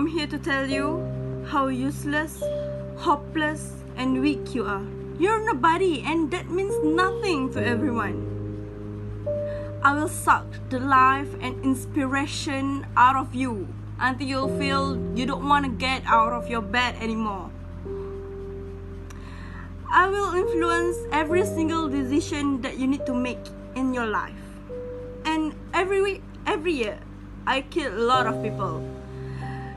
I'm here to tell you how useless, hopeless, and weak you are. You're nobody, and that means nothing to everyone. I will suck the life and inspiration out of you until you feel you don't want to get out of your bed anymore. I will influence every single decision that you need to make in your life. And every year, I kill a lot of people.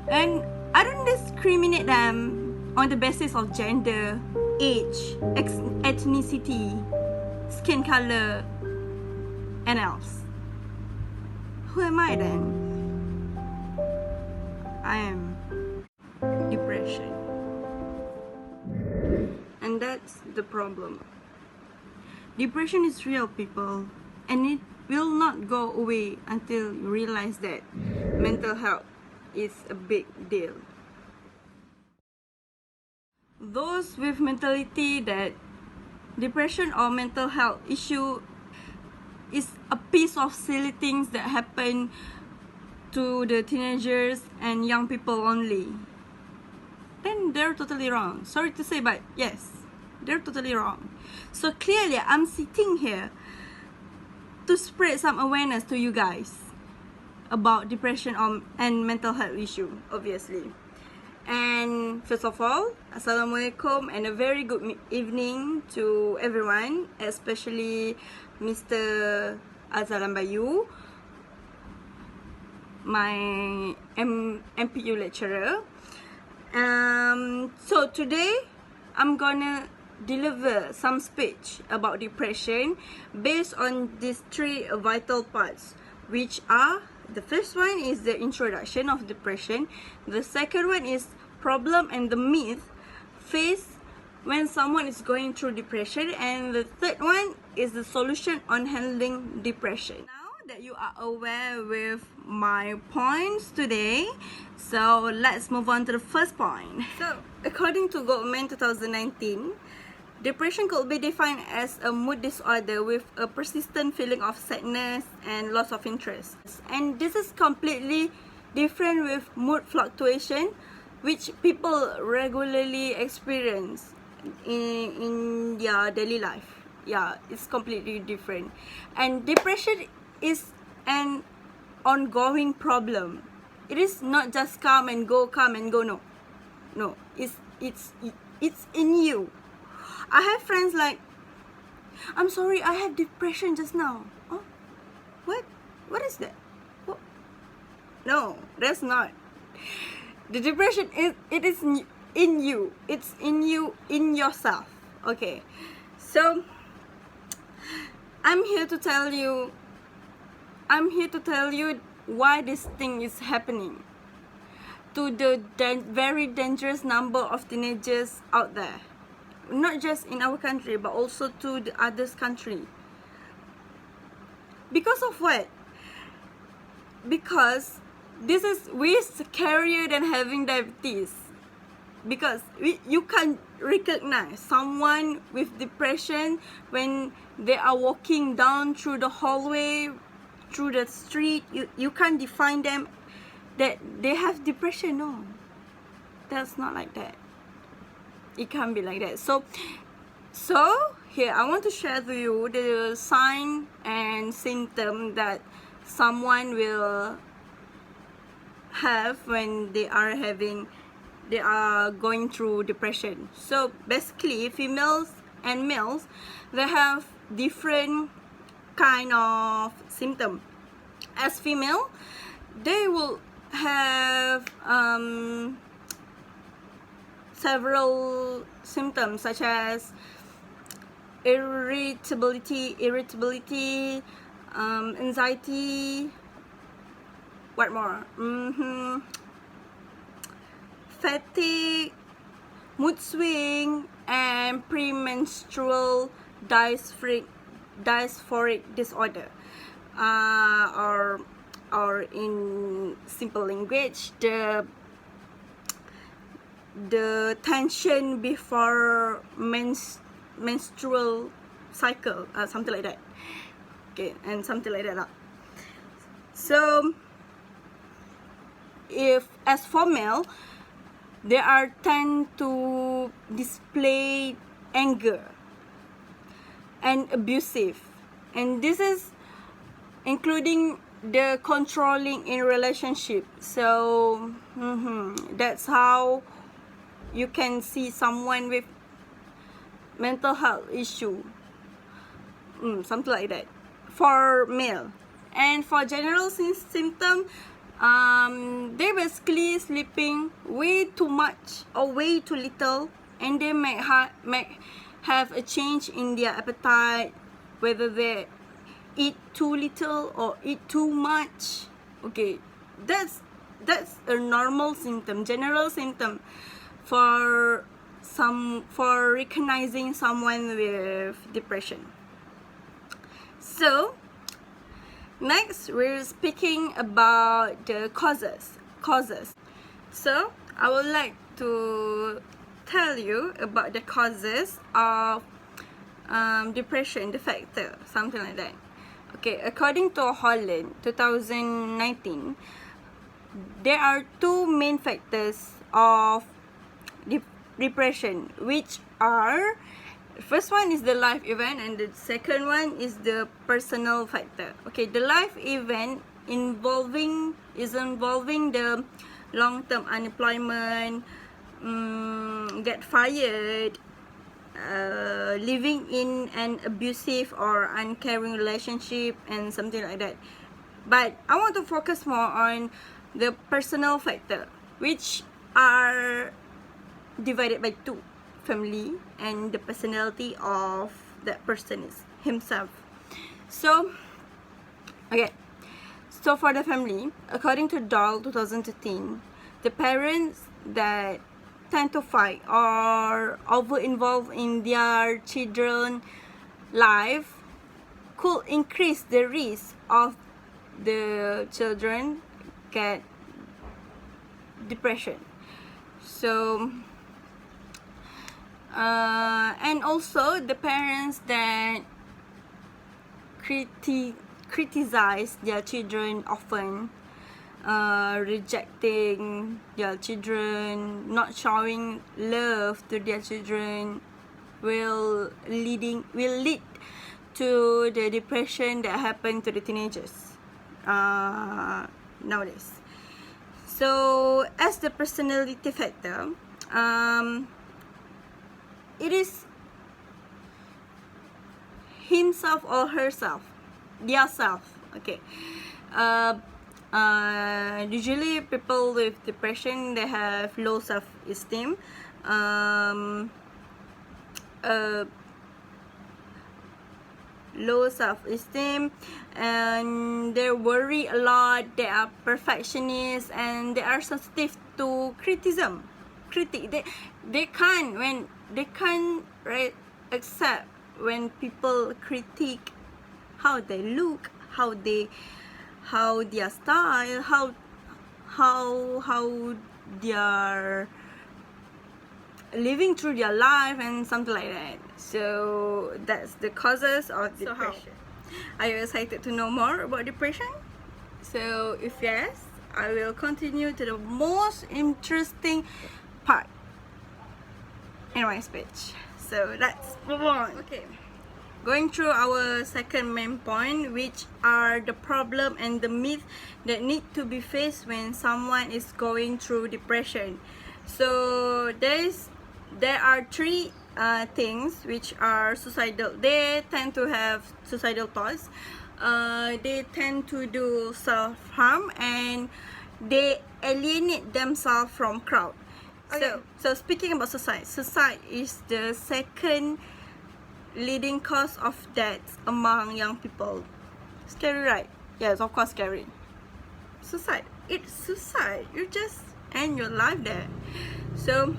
And I don't discriminate them on the basis of gender, age, ethnicity, skin color, and else. Who am I then? I am depression. And that's the problem. Depression is real, people, and it will not go away until you realize that mental health is a big deal. Those with mentality that depression or mental health issue is a piece of silly things that happen to the teenagers and young people only, then they're totally wrong. Sorry to say, but yes, they're totally wrong. So clearly, I'm sitting here to spread some awareness to you guys about depression and mental health issue, obviously. And first of all, Assalamualaikum and a very good evening to everyone, especially Mr. Azalan Bayu, my MPU lecturer. So today, I'm gonna deliver some speech about depression based on these three vital parts, which are: the first one is the introduction of depression, the second one is problem and the myth faced when someone is going through depression, and the third one is the solution on handling depression. Now that you are aware with my points today, so let's move on to the first point. So according to Goldman 2019, depression could be defined as a mood disorder with a persistent feeling of sadness and loss of interest. And this is completely different with mood fluctuation, which people regularly experience in their daily life. Yeah, it's completely different. And depression is an ongoing problem. It is not just come and go. No, it's in you. I have friends like, I'm sorry, I have depression just now. Oh, what? What is that? What? No, that's not. The depression is in you. It's in you, in yourself. Okay, so I'm here to tell you why this thing is happening to the very dangerous number of teenagers out there. Not just in our country, but also to the others' country. Because of what? Because this is way scarier than having diabetes. Because you can recognize someone with depression when they are walking down through the hallway, through the street. You can't define them that they have depression. No, that's not like that. It can't be like that. So here I want to share with you the sign and symptom that someone will have when they are going through depression. So basically, females and males, they have different kind of symptom. As female, they will have several symptoms such as irritability, anxiety, what more? Fatigue, mood swing, and premenstrual dysphoric disorder, or in simple language, the tension before menstrual cycle, something like that. Okay, and something like that. So if as for male, they are tend to display anger and abusive, and this is including the controlling in relationship. So that's how you can see someone with mental health issue, something like that for male. And for general symptom, they basically sleeping way too much or way too little, and they may have a change in their appetite, whether they eat too little or eat too much. Okay, that's a normal symptom, general symptom for recognizing someone with depression. So next, we're speaking about the causes. So I would like to tell you about the causes of depression, the factor, something like that. Okay, according to Holland 2019, there are two main factors of depression, which are, first one is the life event, and the second one is the personal factor. Okay, the life event involving the long-term unemployment, get fired, living in an abusive or uncaring relationship, and something like that. But I want to focus more on the personal factor, which are divided by two: family and the personality of that person is himself. So okay, so for the family, according to Dahl 2013, the parents that tend to fight or over involved in their children's life could increase the risk of the children get depression. So and also the parents that criticize their children often, rejecting their children, not showing love to their children, will lead to the depression that happen to the teenagers nowadays. So as the personality factor, it is himself or herself, their self. Okay. Usually people with depression, they have low self-esteem, and they worry a lot, they are perfectionists, and they are sensitive to criticism. They can't accept when people critique how they look, how their style, how they are living through their life, and something like that. So that's the causes of depression. Are you excited to know more about depression? So if yes, I will continue to the most interesting part in my speech. So let's move on. Okay, going through our second main point, which are the problem and the myth that need to be faced when someone is going through depression. So there are three things which are suicidal. They tend to have suicidal thoughts, they tend to do self-harm, and they alienate themselves from crowd. Okay. So speaking about suicide is the second leading cause of death among young people. Scary, right? Yes, of course scary. Suicide, it's suicide, you just end your life there. So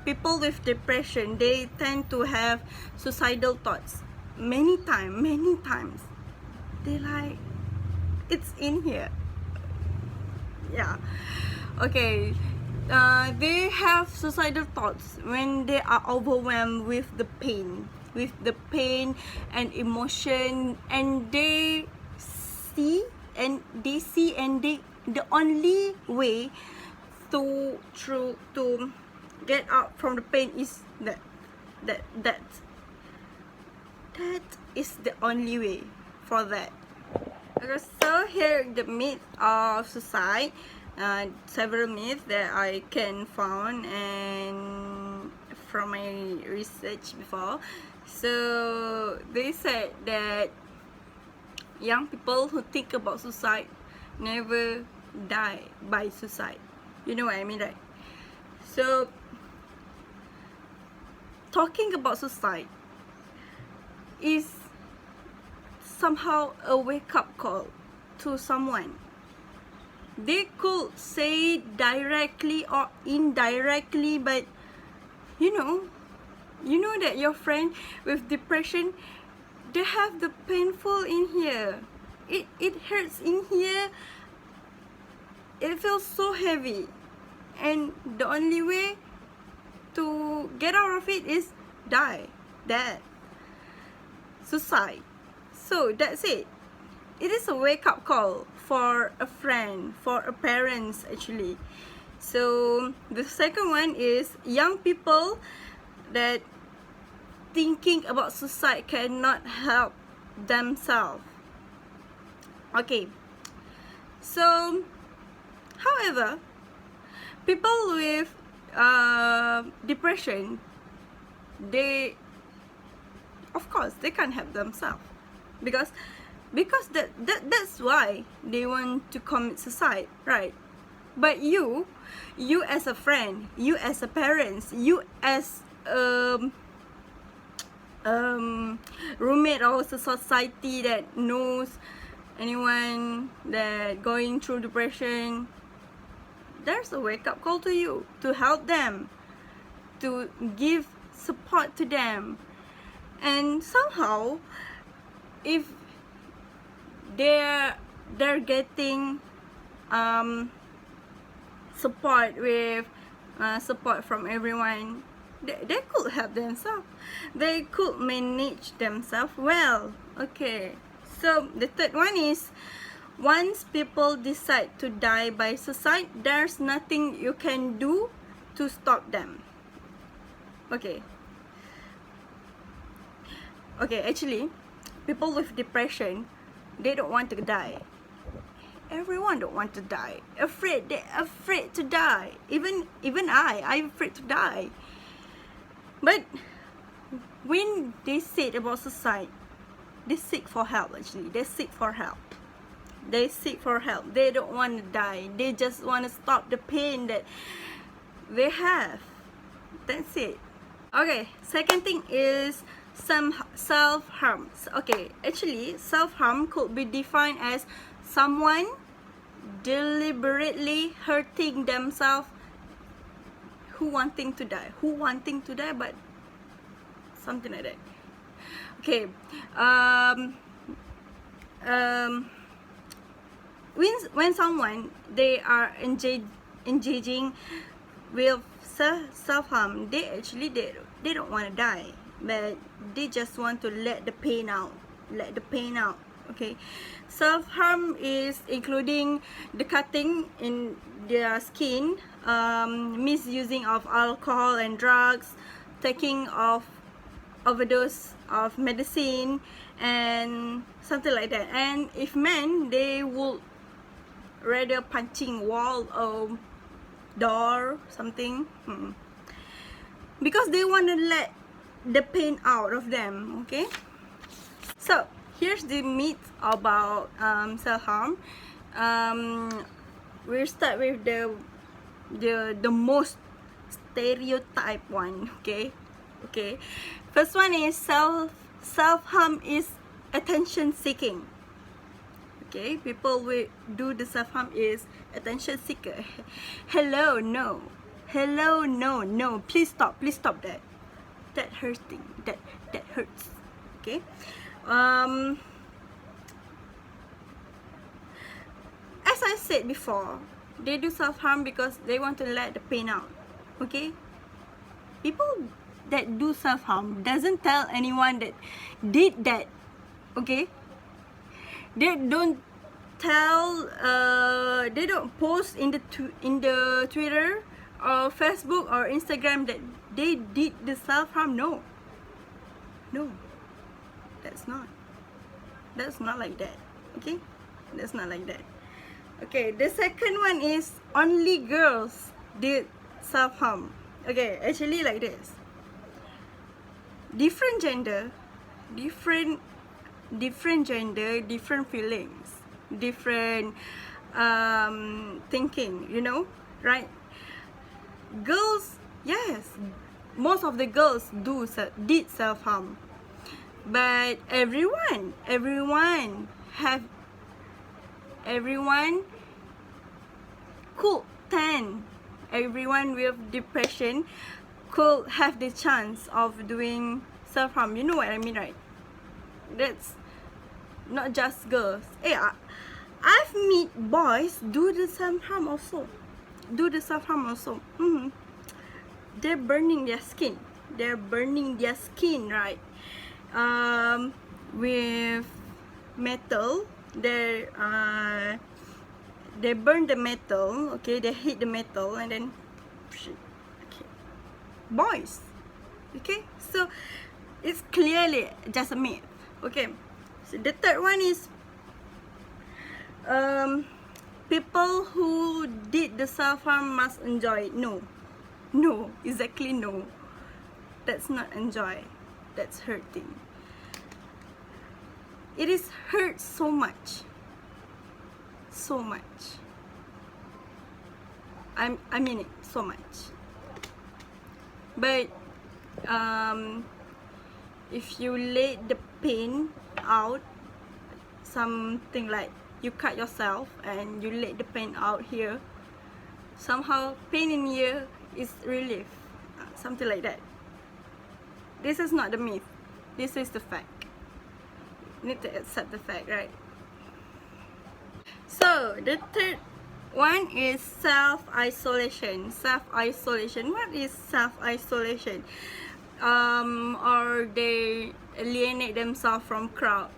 people with depression, they tend to have suicidal thoughts many times. They like, it's in here. Yeah. Okay. They have suicidal thoughts when they are overwhelmed with the pain and emotion, and they see and they see, and the only way to get out from the pain is that is the only way for that. Okay, so here the myth of suicide, several myths that I can found and from my research before. So they said that young people who think about suicide never die by suicide. You know what I mean, right? So talking about suicide is somehow a wake-up call to someone. They could say directly or indirectly, but you know that your friend with depression, they have the painful in here. It hurts in here. It feels so heavy, and the only way to get out of it is die, death, suicide. So that's it. It is a wake-up call for a friend, for a parents actually. So the second one is young people that thinking about suicide cannot help themselves. Okay, so however, people with depression, they, of course, they can't help themselves because that's why they want to commit suicide, right? But you as a friend, you as a parent, you as roommate of the society that knows anyone that going through depression, there's a wake-up call to you to help them, to give support to them. And somehow, if they're getting support with support from everyone, they could help themselves. They could manage themselves well. Okay, so the third one is, once people decide to die by suicide, there's nothing you can do to stop them. Okay, actually, people with depression, they don't want to die. Everyone don't want to die. They're afraid to die. Even I'm afraid to die. But when they said about suicide, they seek for help actually. They seek for help. They don't want to die. They just want to stop the pain that they have. That's it. Okay, second thing is some self-harm. Okay, actually, self-harm could be defined as someone deliberately hurting themselves who wanting to die, but something like that. Okay, when someone, they are engaging with self-harm, they don't want to die, but they just want to let the pain out. Okay, self-harm is including the cutting in their skin, misusing of alcohol and drugs, taking of overdose of medicine, and something like that. And if men, they would rather punching wall or door, something, because they want to let the pain out of them. Okay, so here's the myth about self-harm. We'll start with the most stereotype one. Okay, first one is self-harm is attention seeking. Okay, people will do the self-harm is attention seeker. Hello, no, please stop that. That hurting, that hurts. Okay, as I said before, they do self-harm because they want to let the pain out. Okay, people that do self-harm doesn't tell anyone that did that. Okay, they don't tell, they don't post in the Twitter or Facebook or Instagram that they did the self-harm. No, that's not like that. Okay, that's not like that. Okay, the second one is only girls did self-harm. Okay, actually like this. Different gender, different feelings, different thinking, you know, right? Girls, yes, most of the girls did self-harm, but everyone could tend, everyone with depression could have the chance of doing self-harm. You know what I mean, right? That's not just girls. Hey, I've met boys do the self-harm also. They're burning their skin. Right? With metal. They burn the metal. Okay, they hit the metal and then. Okay, boys. Okay, so it's clearly just a myth. Okay, so the third one is people who did the self-harm must enjoy it. No, exactly no. That's not enjoy. That's hurting. It is hurt so much. I mean it so much. But if you let the pain out, something like you cut yourself and you let the pain out here, somehow pain in here is relief, something like that. This is not the myth, this is the fact. You need to accept the fact, right? So the third one is self-isolation. What is self-isolation? Or they alienate themselves from crowd.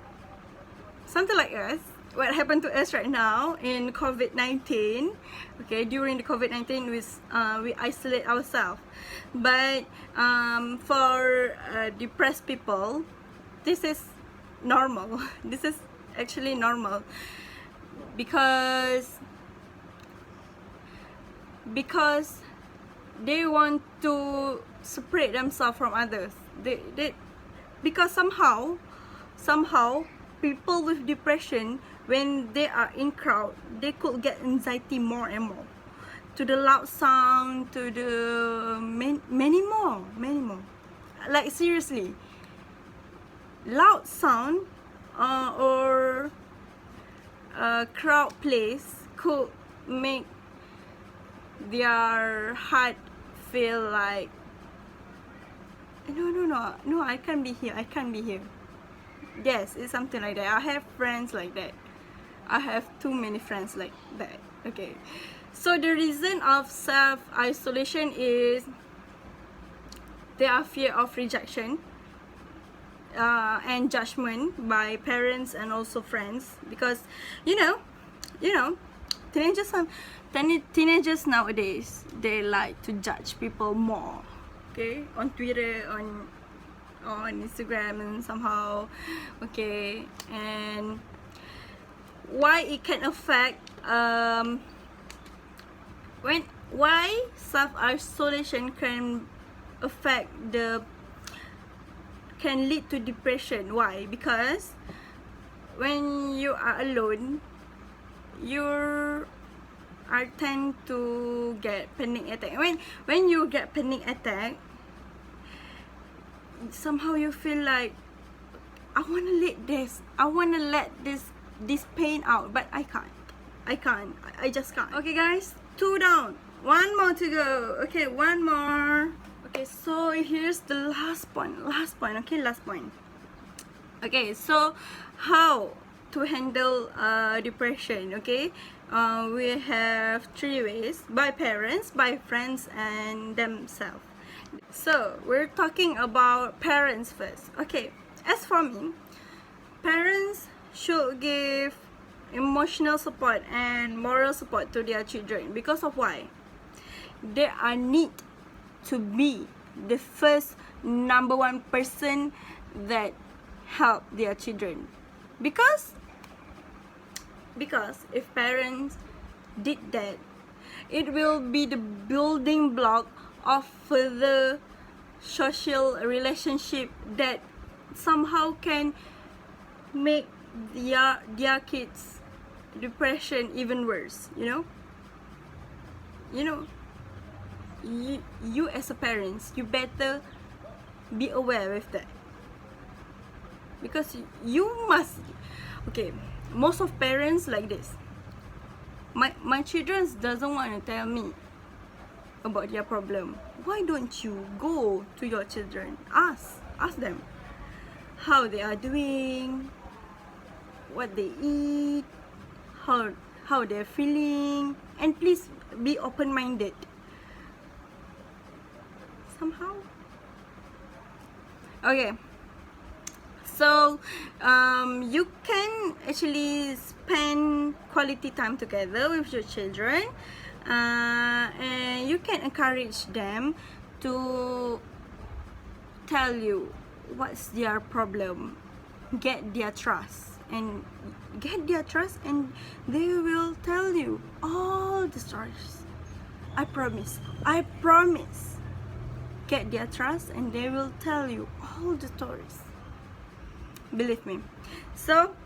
Something like us. What happened to us right now in COVID-19? Okay, during the COVID-19, we isolate ourselves. But for depressed people, this is normal. This is actually normal because they want to separate themselves from others. Because somehow people with depression, when they are in crowd, they could get anxiety more and more, to the loud sound, to the many more. Like seriously, loud sound or crowd place could make their heart feel like no, I can't be here. Yes, it's something like that. I have friends like that. I have too many friends like that. Okay, so the reason of self-isolation is they are fear of rejection and judgment by parents and also friends, because you know teenagers nowadays, they like to judge people more. Okay, on Twitter, on Instagram, and somehow, okay, and why it can affect why self-isolation can lead to depression. Why? Because when you are alone, you tend to get panic attack. When you get panic attack, somehow you feel like I wanna let this pain out, but I just can't. Okay guys, 2 down, 1 more to go. Okay, 1 more. Okay, so here's the last point. Okay, last point. Okay, so how to handle depression? Okay, we have 3 ways: by parents, by friends, and themselves. So we're talking about parents first. Okay, as for me, parents should give emotional support and moral support to their children. Because of why? They are need to be the first number one person that help their children. Because if parents did that, it will be the building block of further social relationship that somehow can make their kids depression even worse. You as a parents, you better be aware of that, because you must. Okay, most of parents like this. My children doesn't want to tell me about their problem. Why don't you go to your children? Ask them how they are doing, what they eat, how they're feeling, and please be open-minded. Somehow. Okay. So you can actually spend quality time together with your children, and you can encourage them to tell you what's their problem, get their trust, and they will tell you all the stories. I promise. Get their trust and they will tell you all the stories. Believe me. So,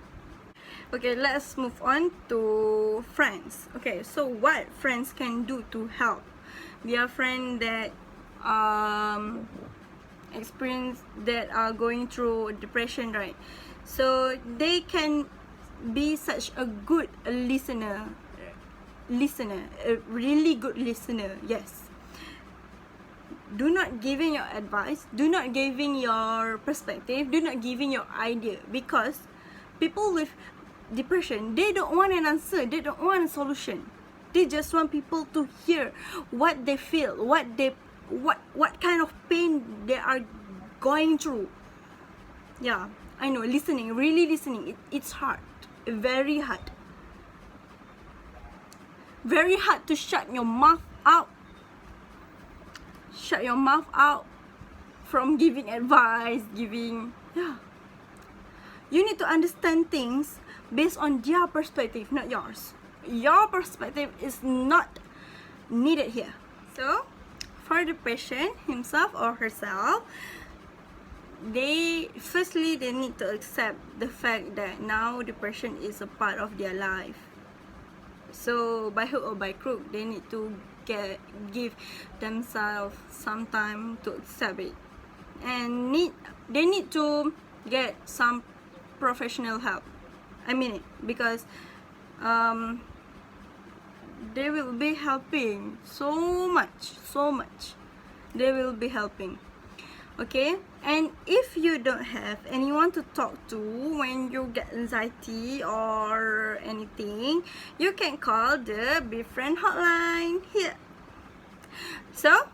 okay, let's move on to friends. Okay, so what friends can do to help their friend that are going through depression, right? So they can be such a good listener, a really good listener. Yes. Do not giving your advice, do not giving your perspective, do not giving your idea, because people with depression, they don't want an answer, they don't want a solution. They just want people to hear what they feel, what kind of pain they are going through. Yeah, I know, really listening, it's hard, very hard. Very hard to shut your mouth out. Shut your mouth out from giving advice, yeah. You need to understand things based on their perspective, not yours. Your perspective is not needed here. So, for the patient himself or herself, they need to accept the fact that now depression is a part of their life. So, by hook or by crook, they need to give themselves some time to accept it, and they need to get some professional help. I mean it, because they will be helping so much. They will be helping. Okay, and if you don't have anyone to talk to when you get anxiety or anything, you can call the Be Friend hotline here. So,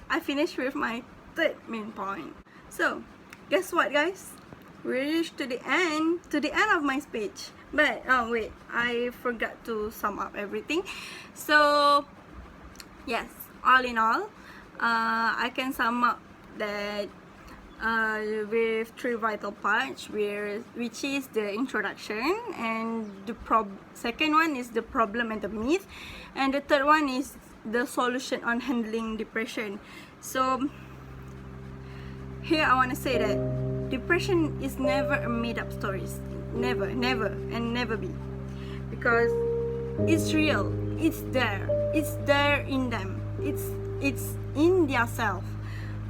I finished with my third main point. So, guess what, guys? We reached to the end of my speech. But wait, I forgot to sum up everything. So, yes, all in all, I can sum up that with three vital parts, which is the introduction, and the second one is the problem and the myth, and the third one is the solution on handling depression. So here I want to say that depression is never a made-up story. Never be, because it's real. It's there in them. It's in their self.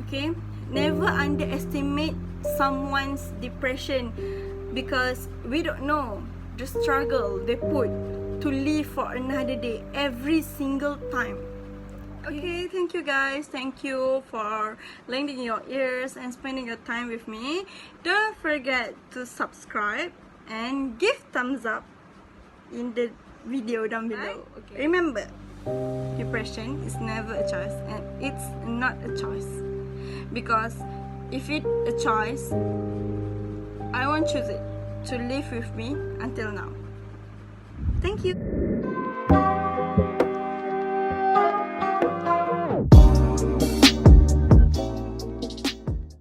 Okay, never underestimate someone's depression, because we don't know the struggle they put to live for another day every single time. Okay, thank you guys. Thank you for lending your ears and spending your time with me. Don't forget to subscribe and give thumbs up in the video down below. Okay. Remember, depression is never a choice, and it's not a choice, because if it's a choice, I won't choose it. to live with me until now. Thank you.